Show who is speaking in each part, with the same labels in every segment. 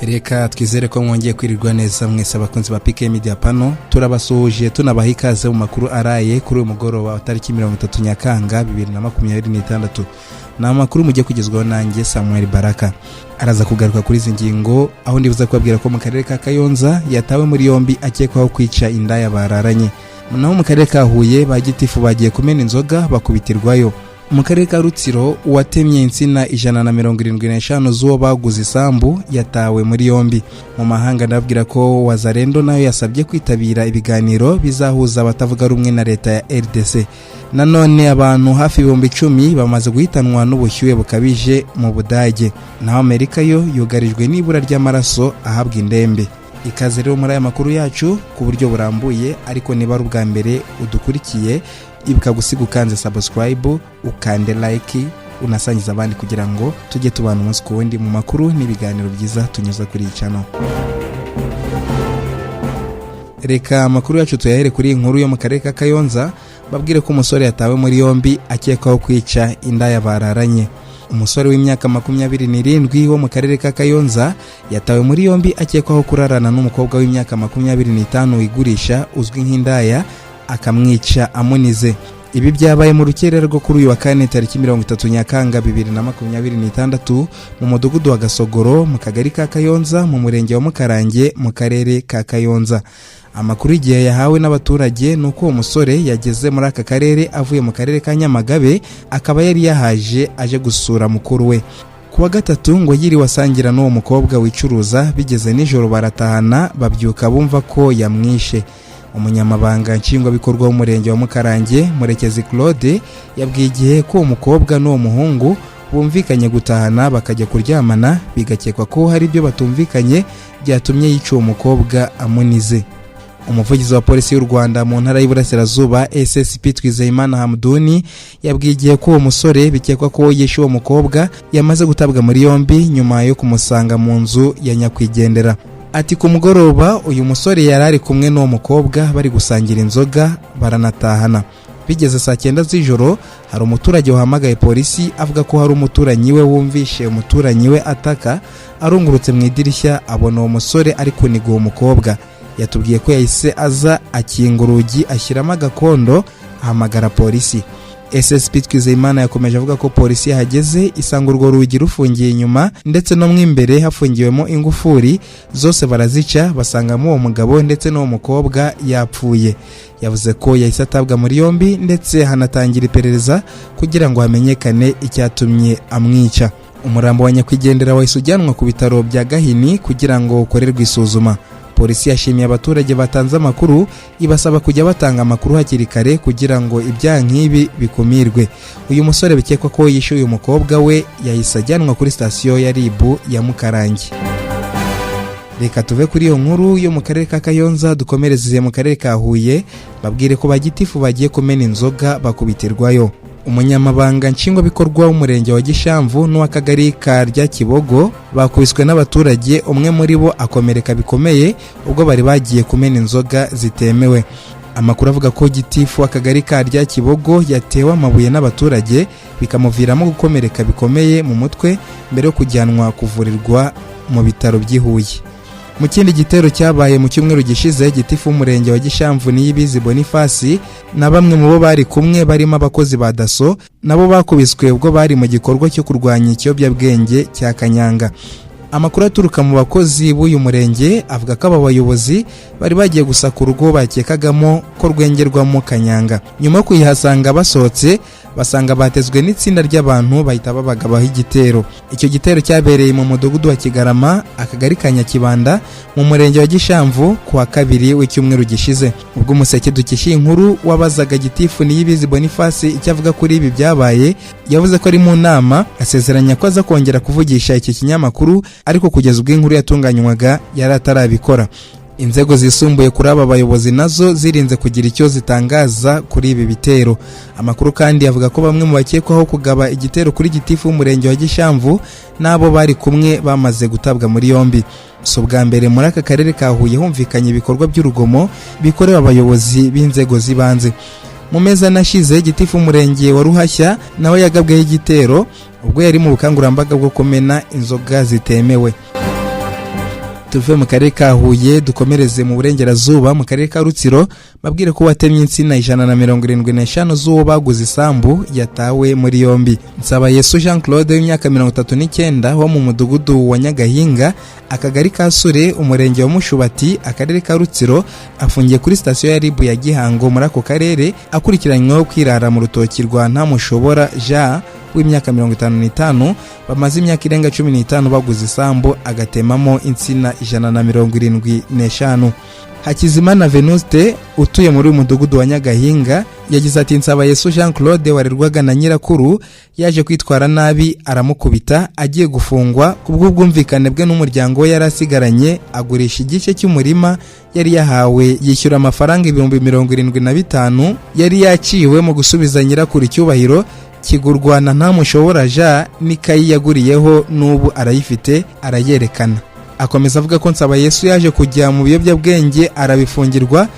Speaker 1: Reka twizere ko mwongeye kwirirwa neza mwese abakunzi ba PK Media Pano. Turabasuhuje tunabaha ikaze mu makuru araye kuri uyu mugoroba wa tariki 30 Nyakanga 2026. Na makuru mugiye kugezwaho nanjye Samuel Baraka. Araza kugaruka kuri izi ngingo aho ndibuza kubabwira ko mu karere ka Kayonza yatawe muri yombi akekwaho kwica indaya bararanye. Naho mu karere ka Huye bagitifu bagiye kumena inzoga bakubitirwayo. Mu karere ka Rutsiro uwatemye insina 175 zuwo baguze isambu yatawe muri yombi. Mu mahanga ndabwira ko Wazarendo nayo yasabye kwitabira ibiganiro bizahuza abatavuga rumwe na leta ya RDC. Nanone abantu hafi 10,000 bamaze guhitanwa n'ubushyuhe bukabije mu Budage. Naho Amerika yo yugarijwe n'ibura ry'amaraso ahabwa indembe. Ikaze rero muri aya makuru yacu ku buryo burambuye, ariko niba ari ubwa mbere udukurikiye ibuka gusiga ukanze subscribe, ukande like, unasangiza abandi kugira ngo tujye tubana umunsi ku wundi mu makuru n'ibiganiro byiza tunyuza kuri iyi channel. Reka amakuru yacu tuyahere kuri inkuru yo mu karere ka Kayonza. Babwire ko umusore yatawe muri yombi akekwaho kwica indaya bararanye. Umusore w'imyaka 27 wo mu karere ka Kayonza yatawe muri yombi akekwaho kurarana n'umukobwa w'imyaka 25 wigurisha uzwi nk'indaya akamwica amunize. Ibi byabaye mu rukerera rwo kuri uyu wa kane tariki 30 Nyakanga 2026 mu mudugudu wa Gasogoro mu kagari ka Kayonza mu murenge wa Mukarange mu karere ka Kayonza. Amakuru igihe yahawe n'abaturage nuko uwo musore yageze muri aka karere avuye mu karere ka Nyamagabe, akaba yari yahaje aje gusura mukuru we. Kuwa gatatu ngo yiri wasangira n'uwo mukobwa wicuruza, bigeze nijoro baratahana babyuka bumva ko yamwishe. Umunyamabanga nshingwabikorwa w'umurenge wa Mukarange Murekezi Claude yabwiye igihe ko umukobwa n'uwo muhungu bumvikanye gutahana bakajya kuryamana, bigakekwa ko hari ibyo batumvikanye byatumye yica uwo mukobwa amunize. Umuvugizi wa polisi y'u Rwanda mu ntara y'Iburasirazuba SSP Twizeyimana Hamduni yabwiye igihe ko uwo musore bikekwa ko yishe uwo mukobwa yamaze gutabwa muri yombi nyuma yo kumusanga mu nzu ya nyakwigendera. Ati ku mugoroba uyu musore yarari kumwe n'uwo mukobwa bari gusangira inzoga baranatahana. Bigeze saa 9 z'ijoro hari umuturage wahamagaye polisi avuga ko hari umuturanyi we wumvishe umuturanyi we ataka, arungurutse mu idirishya abona uwo musore ari kuniga uwo mukobwa. Yatubwiye ko yahise aza akinga urugi ashyiramo agakondo ahamagara polisi. SSP Twizeyimana yakomeje avuga ko polisi yahageze isanga urwo rugi rufungiye inyuma ndetse no mwimbere hafungiwemo ingufuri zose barazica, basangamo uwo mugabo ndetse n'uwo mukobwa yapfuye. Yavuze ko yahise atabwa muri yombi ndetse hanatangira iperereza kugira ngo hamenyekane icyatumye amwica. Umurambo wa nyakwigendera wahise ujyanwa ku bitaro bya Gahini kugira ngo ukorerwe isuzuma. Polisi yashimiye abaturage batanze amakuru, ibasaba kujya batanga amakuru hakiri kare kugira ngo ibyaha nk'ibi bikumirwe. Uyu musore bikekwa ko yishe uyu mukobwa we yahise ajyanwa kuri sitasiyo ya RIB ya Mukarange. Reka tuve kuri iyo nkuru yo mu karere ka Kayonza dukomereze mu karere ka Huye. Babwire ko bagitifu bagiye kumena inzoga bakubitirwayo. Umunyamabanga nshingwabikorwa w'umurenge wa Gishamvu n'uw'akagari ka Ryakibogo bakubiswe n'abaturage, umwe muri bo akomereka bikomeye ubwo bari bagiye kumena inzoga zitemewe. Amakuru avuga ko gitifu akagari ka Ryakibogo yatewe amabuye n'abaturage bikamuviramo gukomereka bikomeye mu mutwe mbere yo kujyanwa kuvurirwa mu bitaro by'Ihuye. Mu kindi gitero cyabaye mu cyumweru gishize, gitifu w'umurenge wa Gishamvu Niyibizi Boniface na bamwe mu bo bari kumwe barimo abakozi ba Daso nabo bakubiswe ubwo bari mu gikorwa cyo kurwanya ikiyobyabwenge cya Kanyanga. Amakuru aturuka mu bakozi b'uyu murenge avuga ko aba bayobozi bari bagiye gusaka urugo bakekagamo ko rwengerwamo Kanyanga. Nyuma yo kuyihasanga basohotse basanga batezwe n'itsinda ry'abantu bahita babagabaho igitero. Icyo gitero cyabereye mu mudugudu wa Kigarama, akagari ka Nyakibanda mu murenge wa Gishamvu ku wa kabiri w'icyumweru gishize. Ubwo Umuseke dukesha inkuru wabazaga gitifu Niyibizi Boniface icyo avuga kuri ibi byabaye, yavuze ko ari mu nama asezeranya ko aza kongera kuvugisha iki kinyamakuru, ariko kugeza ubwo inkuru yatunganywaga yari atarabikora. Inzego zisumbuye kuri aba bayobozi nazo zirinze kugira icyo zitangaza kuri ibi bitero. Amakuru kandi avuga ko bamwe mu bakekwaho kugaba igitero kuri gitifu w'umurenge wa Gishamvu nabo bari kumwe bamaze gutabwa muri yombi. So bwa mbere muri aka karere ka Huye humvikanye ibikorwa by'urugomo bikorewe abayobozi b'inzego zibanze. Mu meza nashize gitifu w'umurenge wa Ruhashya nawe yagabweho igitero ubwo yari mu bukangurambaga bwo kumena inzoga zitemewe. tuve mu karere ka Huye dukomereze mu burengerazuba mu karere ka Rutsiro babwire ko watemye insina 175 z'uwo baguze isambu yatawe muri yombi. Nsabayesu Jean Claude w'imyaka 39 wo mu mudugudu wa Nyagahinga akagari ka Sure umurenge wa Mushubati akarere ka Rutsiro afungiye kuri station ya RIB ya Gihango muri ako karere akurikiranyweho kwirara mu rutoki rwa Ntamushobora Jean w'imyaka 55 bamaze imyaka irenga 15 baguze isambu agatemamo insina 175. Hakizimana Venuste utuye muri umudugudu wa Nyagahinga yagize ati Nsabayesu Jean Claude warerwaga na nyirakuru yaje kwitwara nabi aramukubita agiye gufungwa kubw'ubwumvikane bwe n'umuryango we yarasigaranye agurisha igice cy'umurima yari yahawe yishyura amafaranga 75,000 yari yaciwe mu gusubiza nyirakuru icyubahiro kigurwa na Ntamushobora Jean n'ikayi yaguriyeho n'ubu arayifite arayerekana. Akomeza avuga ko Nsabayesu yaje kujya mu biyobyabwenge arabifungirwa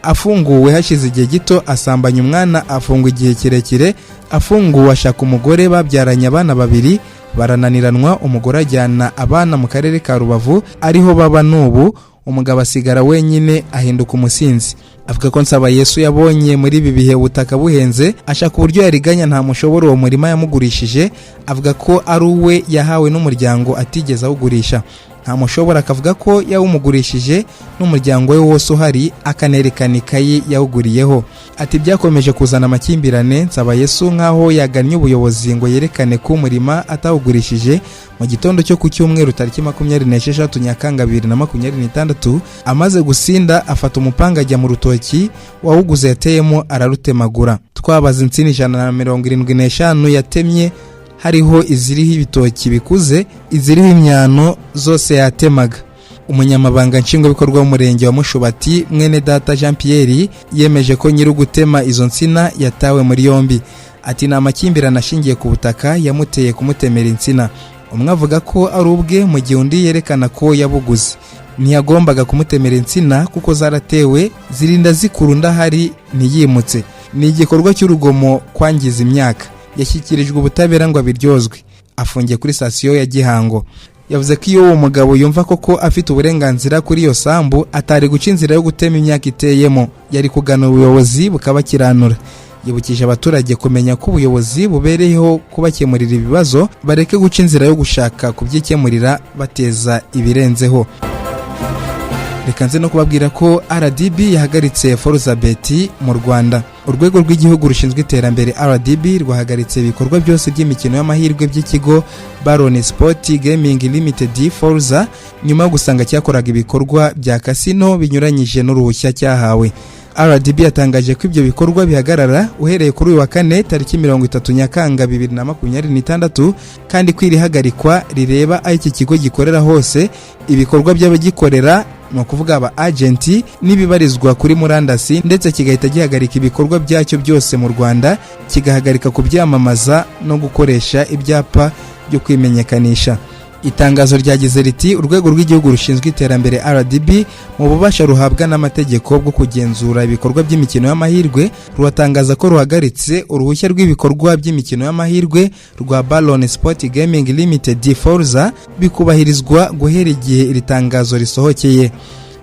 Speaker 1: afunguwe hashize igihe gito asambanya umwana afungwa igihe kirekire afunguwe ashaka umugore babyaranye abana 2 barananiranwa umugore ajyana abana mu karere ka Rubavu ariho baba n'ubu umugabo asigara wenyine ahinduka umusinzi. Avuga ko Nsabayesu yabonye muri ibi bihe ubutaka buhenze ashaka uburyo yariganya Ntamushobora uwo murima yamugurishije avuga ko ari uwe yahawe n'umuryango atigeze awugurisha. Ntamushobora akavuga ko yawumugurishije n'umuryango we wose uhari akanerekana ikayi yawuguriyeho. Ati byakomeje kuzana amakimbirane Nsabayesu nkaho yagannye ubuyobozi ngo yerekane ko umurima atawugurishije. Mu gitondo cyo ku cyumweru tariki 26 Nyakanga 2026 amaze gusinda afata umupanga ajya mu rutoki wawuguze yateyemo ararutemagura. Twabaza insina 175 yatemye hariho iziriho ibitoki bikuze iziriho imyano zose yatemaga. Umunyamabanga nshingwabikorwa w'umurenge wa Mushubati mwene data Jean Pierre yemeje ko nyiri gutema izo nsina yatawe muri yombi. Ati na makimbirane ashingiye ku butaka yamuteye kumutemera insina. Umwe avuga ko ari ubwe mu gihe undi yerekana ko yabuguze. Ntiyagombaga kumutemera insina kuko zaratewe zirinda zikurunda hari ntiyimutse. Ni igikorwa cy'urugomo kwangiza imyaka. Yashyikirijwe ubutabera ngo abiryozwe. Afungiye kuri station ya Gihango. Yavuze ko iyo uwo mugabo yumva koko afite uburenganzira kuri iyo sambu atari guca inzira yo gutema imyaka iteyemo yari kugana ubuyobozi bukabakiranura. Yibukije abaturage kumenya ko ubuyobozi bubereyeho kubakemurira ibibazo bareke guca inzira yo gushaka kubyikemurira bateza ibirenzeho. Reka nze no kubabwira ko RDB yahagaritse Forza Bet mu Rwanda. Urwego rw'igihugu rushinzwe iterambere RDB rwahagaritse ibikorwa byose by'imikino y'amahirwe by'ikigo Baron Sport Gaming Limited Forza nyuma yo gusanga cyakoraga ibikorwa bya casino binyuranyije n'uruhushya cyahawe. RDB yatangaje ko ibyo bikorwa bihagarara uhereye kuri uyu wa kane tariki 30 Nyakanga 2026 kandi kwirihagarikwa rireba aho iki kigo gikorera hose ibikorwa by'abagikorera no kuvuga aba agenti nibibarizwa kuri murandasi ndetse kigahita gihagarika ibikorwa byacyo byose mu Rwanda kigahagarika kubyamamaza no gukoresha ibyapa byo kwimenyekanisha. Itangazo ryagize riti urwego rw'igihugu rushinzwe iterambere RDB mu bubasha ruhabwa n'amategeko bwo kugenzura ibikorwa by'imikino y'amahirwe ruwatangaza ko ruhagaritse uruhushya rw'ibikorwa by'imikino y'amahirwe rwa Baron Sport Gaming Limited Forza bikubahirizwa guhera igihe iri tangazo risohokeye.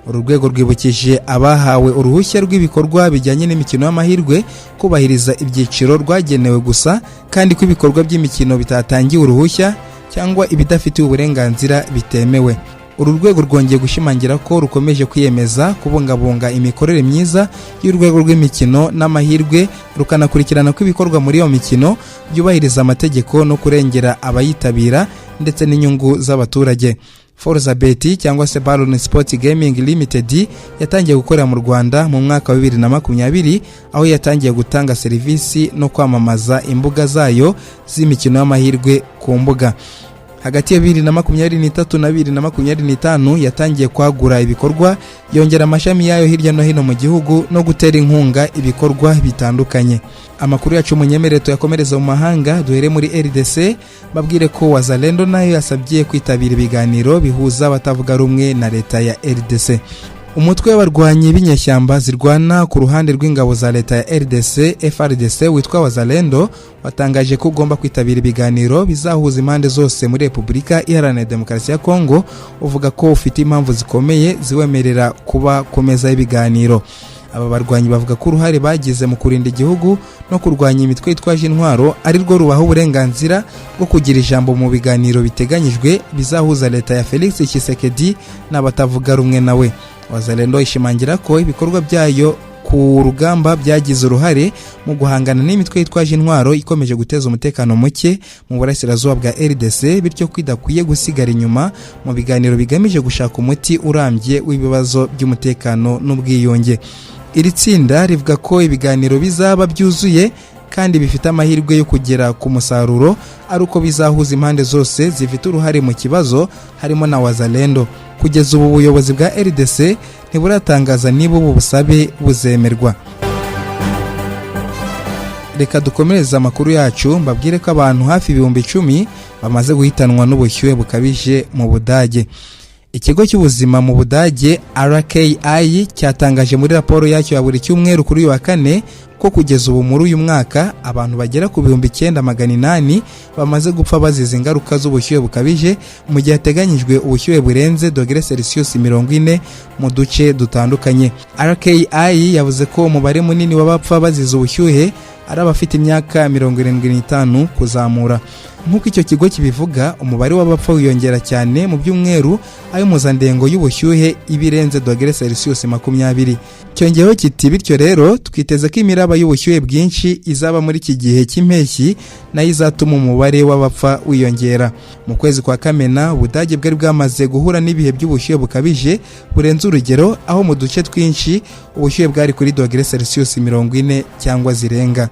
Speaker 1: Urwego rwibukije abahawe uruhushya rw'ibikorwa bijyanye n'imikino y'amahirwe kubahiriza ibyiciro rwagenewe gusa kandi ko ibikorwa by'imikino bitatangiye uruhushya cyangwa ibidafitiye uburenganzira bitemewe. Uru rwego rwongeye gushimangira ko rukomeje kwiyemeza kubungabunga imikorere myiza y'urwego rw'imikino n'amahirwe rukanakurikirana ko ibikorwa muri iyo mikino byubahiriza amategeko no kurengera abayitabira ndetse n'inyungu z'abaturage. Forza Bet cyangwa se Baron Sport Gaming Limited yatangiye gukorera mu Rwanda mu mwaka wa 2020 aho yatangiye gutanga serivisi no kwamamaza imbuga zayo z'imikino y'amahirwe ku mbuga. Hagati ya 2023 na 2025 yatangiye kwagura ibikorwa yongera amashami yayo hirya no hino mu gihugu no gutera inkunga ibikorwa bitandukanye. Amakuru yacu munyemereto yakomereza mu mahanga duhere muri RDC babwire ko Wazalendo nayo yasabye kwitabira ibiganiro bihuza abatavuga rumwe na leta ya RDC. umutwe w'abarwanyi b'inyeshyamba zirwana ku ruhande rw'ingabo za leta ya RDC FARDC witwa Wazalendo watangaje ko ugomba kwitabira ibiganiro bizahuza impande zose muri Repubulika Iharanira Demokarasi ya Kongo, uvuga ko ufite impamvu zikomeye ziwemerera kuba ku meza y'ibiganiro. Aba barwanyi bavuga ko uruhare bagize mu kurinda igihugu no kurwanya imitwe yitwaje intwaro ari rwo rubaha uburenganzira bwo kugira ijambo mu biganiro biteganyijwe bizahuza leta ya Felix Tshisekedi n'abatavuga rumwe nawe. Wazalendo ishimangira ko ibikorwa byayo ku rugamba byagize uruhare mu guhangana n'imitwe yitwaje intwaro ikomeje guteza umutekano muke mu burasirazuba bwa RDC, bityo kwidakwiye gusigara inyuma mu biganiro bigamije gushaka umuti urambye w'ibibazo by'umutekano n'ubwiyunge. Iri tsinda rivuga ko ibiganiro bizaba byuzuye kandi bifite amahirwe yo kugera ku musaruro ari uko bizahuza impande zose zifite uruhare mu kibazo harimo na Wazalendo. Kugeza ubu ubuyobozi bwa RDC ntiburatangaza niba ubu busabe buzemerwa. Reka dukomereza amakuru yacu mbabwire ko abantu hafi 10,000 bamaze guhitanwa n'ubushyuhe bukabije mu Budage. Ikigo cy'ubuzima mu Budage RKI cyatangaje muri raporo yacyo ya buri cyumweru kuri uyu wa kane ko kugeza ubu muri uyu mwaka abantu bagera ku 9,800 bamaze gupfa bazize ingaruka z'ubushyuhe bukabije, mu gihe hateganyijwe ubushyuhe burenze °C 40 mu duce dutandukanye. RKI yavuze ko umubare munini w'abapfa bazize ubushyuhe ari abafite imyaka 75 kuzamura. Nk'uko icyo kigo kibivuga, umubare w'abapfa wiyongera cyane mu byumweru ayo mpuzandengo y'ubushyuhe ibirenze °C 20. Cyongeyeho kiti bityo rero twiteze ko imiraba y'ubushyuhe bwinshi izaba muri iki gihe cy'impeshyi nayo izatuma umubare w'abapfa wiyongera. Mu kwezi kwa Kamena Ubudage bwari bwamaze guhura n'ibihe by'ubushyuhe bukabije burenze urugero, aho mu duce twinshi ubushyuhe bwari kuri °C 40 cyangwa zirenga.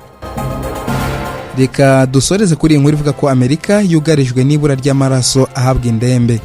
Speaker 1: Reka dusoreze kuri inkuru ivuga ko Amerika yugarijwe n'ibura ry'amaraso ahabwa indembe.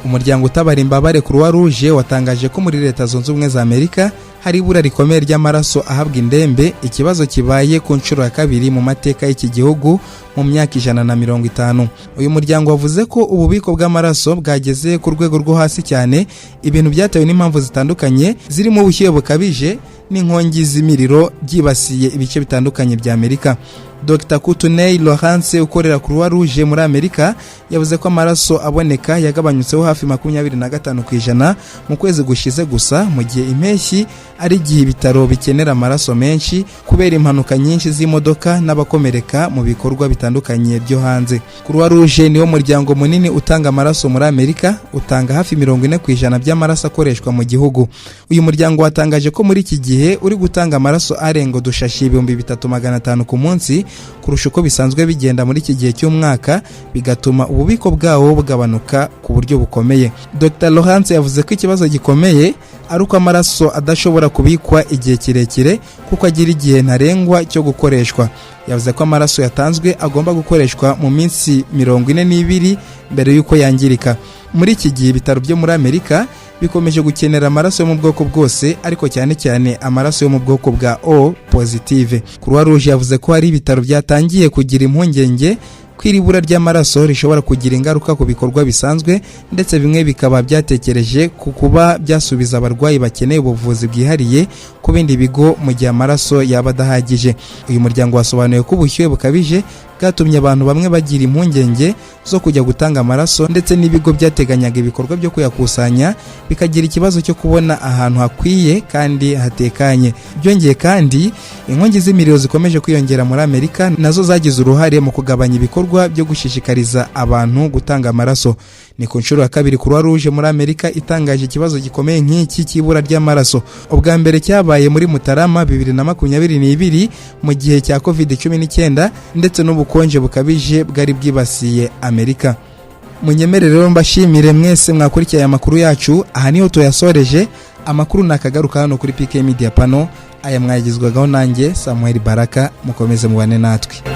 Speaker 1: Umuryango utabara imbabare Croix Rouge watangaje ko muri Leta Zunze Ubumwe za Amerika hari ibura rikomeye ry'amaraso ahabwa indembe, ikibazo kibaye ku nshuro ya kabiri mu mateka y'iki gihugu mu myaka 150. Uyu muryango wavuze ko ububiko bw'amaraso bwageze ku rwego rwo hasi cyane, ibintu byatewe n'impamvu zitandukanye zirimo ubushyuhe bukabije n'inkongi z'imiriro byibasiye ibice bitandukanye bya Amerika. Dr. Courtney Lawrence ukorera Croix Rouge muri Amerika yavuze ko amaraso aboneka yagabanyutseho hafi 25% mu kwezi gushize gusa, mu gihe impeshyi ari gihe ibitaro bikenera amaraso menshi kubera impanuka nyinshi z'imodoka n'abakomereka mu bikorwa bitandukanye byo hanze. Croix Rouge niwo muryango munini utanga amaraso muri Amerika, utanga hafi 40% by'amaraso akoreshwa mu gihugu. Uyu muryango watangaje ko muri iki gihe uri gutanga amaraso arenga dushashi 3500 ku munsi kurusha uko bisanzwe bigenda muri iki gihe cy'umwaka, bigatuma ububiko bwawo bugabanuka ku buryo bukomeye. Dr. Lawrence yavuze ko ikibazo gikomeye ari uko amaraso adashobora kubikwa igihe kirekire kuko agira igihe ntarengwa cyo gukoreshwa. Yavuze ko amaraso yatanzwe agomba gukoreshwa mu minsi 42 mbere y'uko yangirika. Muri iki gihe ibitaro byo muri Amerika bikomeje gukenera amaraso yo mu bwoko bwose, ariko cyane cyane amaraso yo mu bwoko bwa O positive. Croix Rouge yavuze ko hari ibitaro byatangiye kugira impungenge kwiribura ry'amaraso rishobora kugira ingaruka ku bikorwa bisanzwe, ndetse bimwe bikaba byatekereje ku kuba byasubiza abarwayi bakeneye ubuvuzi bwihariye ku bindi bigo mu gihe amaraso yaba adahagije. Uyu muryango wasobanuye ko ubushyuhe bukabije bwatumye abantu bamwe bagira impungenge zo kujya gutanga amaraso, ndetse n'ibigo byateganyaga ibikorwa byo kuyakusanya bikagira ikibazo cyo kubona ahantu hakwiye kandi hatekanye. Byongeye kandi inkongi z'imiriro zikomeje kwiyongera muri Amerika nazo zagize uruhare mu kugabanya ibikorwa byo gushishikariza abantu gutanga amaraso. Ni ku nshuro ya kabiri Croix Rouge muri Amerika itangaje ikibazo gikomeye nk'iki cy'ibura ry'amaraso. Ubwa mbere cyabaye muri Mutarama 2022 mu gihe cya COVID-19 ndetse n'ubukonje bukabije bwari bwibasiye Amerika. Munyemerere rero mbashimire mwese mwakurikiye amakuru yacu, aha niho tuyasoreje. Amakuru nakagaruka hano kuri PK Media Panel, aya mwagizwagaho nanjye Samuel Baraka. Mukomeze mubane natwe.